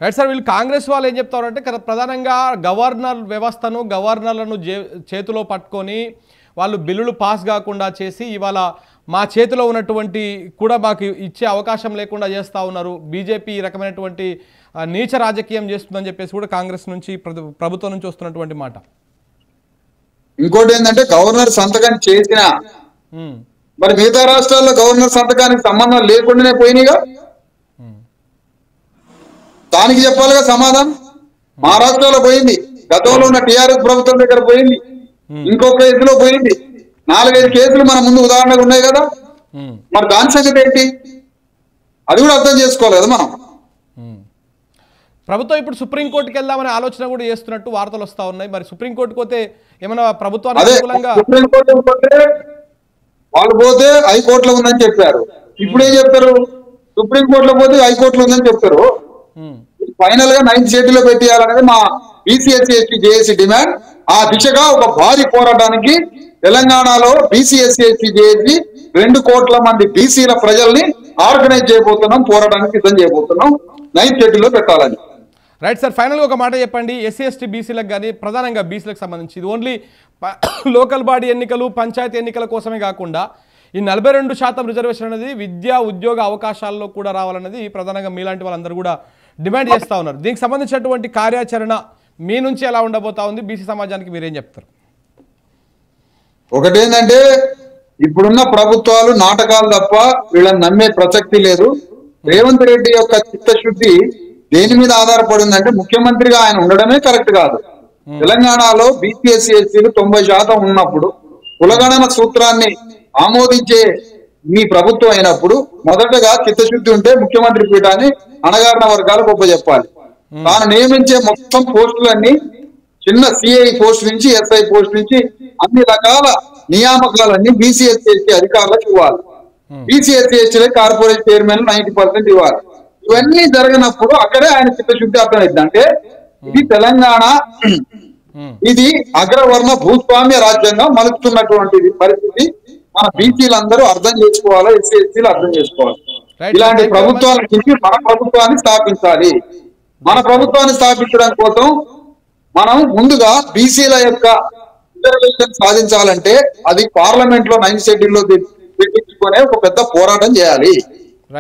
Right sir, వీళ్ళు కాంగ్రెస్ వాళ్ళు ఏం చెప్తారంటే ప్రధానంగా గవర్నర్ వ్యవస్థను గవర్నర్లను చేతిలో పట్టుకొని వాళ్ళు బిల్లులు పాస్ కాకుండా చేసి ఇవాళ మా చేతిలో ఉన్నటువంటి కూడా మాకు ఇచ్చే అవకాశం లేకుండా చేస్తూ ఉన్నారు. బీజేపీ ఈ రకమైనటువంటి నీచ రాజకీయం చేస్తుందని చెప్పేసి కూడా కాంగ్రెస్ నుంచి ప్రభుత్వం నుంచి వస్తున్నటువంటి మాట. ఇంకోటి ఏంటంటే గవర్నర్ సంతకం చేసిన మరి మిగతా రాష్ట్రాల్లో గవర్నర్ సంతకానికి సంబంధం లేకుండానే పోయినాయిగా, దానికి చెప్పాలిగా సమాధానం. మహారాష్ట్రలో పోయింది, గతంలో ఉన్న టీఆర్ఎస్ ప్రభుత్వం దగ్గర పోయింది, ఇంకో కేసులో పోయింది, 4-5 కేసులు మన ముందు ఉదాహరణగా ఉన్నాయి కదా. మరి దాని సంగతి ఏంటి, అది కూడా అర్థం చేసుకోవాలి కదా మనం. ప్రభుత్వం ఇప్పుడు సుప్రీంకోర్టుకి వెళ్దామనే ఆలోచన కూడా చేస్తున్నట్టు వార్తలు వస్తా ఉన్నాయి. మరి సుప్రీంకోర్టుకు పోతే ఏమైనా ప్రభుత్వానికి అనుకూలంగా? సుప్రీంకోర్టు పోతే వాళ్ళు పోతే హైకోర్టులో ఉందని చెప్పారు, ఇప్పుడు ఏం చెప్తారు? సుప్రీంకోర్టులో పోతే హైకోర్టులో ఉందని చెప్తారు. ఫైనల్ గా 9th షెడ్యూల్లో పెట్టేయాలనేది మా బీసీ/ఎస్సీ/ఎస్టీ జేఏసీ డిమాండ్. ఆ దిశగా ఒక భారీ పోరాటానికి తెలంగాణలో బీసీ/ఎస్సీ/ఎస్టీ జేఏసీ 2 కోట్ల మంది బీసీల ప్రజల్ని ఆర్గనైజ్ చేయబోతున్నాం, పోరాటానికి సిద్ధం చేయబోతున్నాం 9th షెడ్యూల్లో పెట్టాలని. రైట్ సార్, ఫైనల్గా ఒక మాట చెప్పండి. ఎస్సీ/ఎస్టీ బీసీలకు కానీ ప్రధానంగా బీసీలకు సంబంధించి ఇది ఓన్లీ లోకల్ బాడీ ఎన్నికలు పంచాయతీ ఎన్నికల కోసమే కాకుండా ఈ 42% రిజర్వేషన్ అనేది విద్యా ఉద్యోగ అవకాశాల్లో కూడా రావాలన్నది ప్రధానంగా మీలాంటి వాళ్ళందరూ కూడా డిమాండ్ చేస్తూ ఉన్నారు. దీనికి సంబంధించినటువంటి కార్యాచరణ మీ నుంచి ఎలా ఉండబోతా ఉంది? బీసీ సమాజానికి మీరేం చెప్తారు? ఒకటేంటంటే ఇప్పుడున్న ప్రభుత్వాలు నాటకాలు తప్ప వీళ్ళని నమ్మే ప్రసక్తి లేదు. రేవంత్ రెడ్డి యొక్క చిత్తశుద్ధి దేని మీద ఆధారపడి ఉందంటే ముఖ్యమంత్రిగా ఆయన ఉండడమే కరెక్ట్ కాదు. తెలంగాణలో బీసీ/ఎస్సీలు 90% ఉన్నప్పుడు కులగణన సూత్రాన్ని ఆమోదించే మీ ప్రభుత్వం అయినప్పుడు మొదటగా చిత్తశుద్ధి ఉంటే ముఖ్యమంత్రి పీఠాన్ని అణగారిన వర్గాలకు ఒప్పజెప్పాలి. తాను నియమించే మొత్తం పోస్టులన్నీ చిన్న సిఐ పోస్ట్ నుంచి ఎస్ఐ పోస్ట్ నుంచి అన్ని రకాల నియామకాలన్నీ బీసీ/ఎస్సీ/ఎస్టీ అధికారులకు ఇవ్వాలి. బీసీ/ఎస్సీ/ఎస్టీలకు కార్పొరేట్ చైర్మన్ 90% ఇవ్వాలి. ఇవన్నీ జరిగినప్పుడు అక్కడే ఆయన చిత్తశుద్ధి అర్థమైంది. అంటే ఇది తెలంగాణ, ఇది అగ్రవర్ణ భూస్వామ్య రాజ్యంగా మలుపుతున్నటువంటి పరిస్థితి మన బీసీలందరూ అర్థం చేసుకోవాలి, ఎస్సీ/ఎస్టీలు అర్థం చేసుకోవాలి. ఇలాంటి ప్రభుత్వాల నుంచి మన ప్రభుత్వాన్ని స్థాపించాలి. మన ప్రభుత్వాన్ని స్థాపించడం కోసం మనం ముందుగా బీసీల యొక్క రిజర్వేషన్ సాధించాలంటే అది పార్లమెంట్ లో 9th షెడ్యూల్లో పెట్టించుకునే ఒక పెద్ద పోరాటం చేయాలి.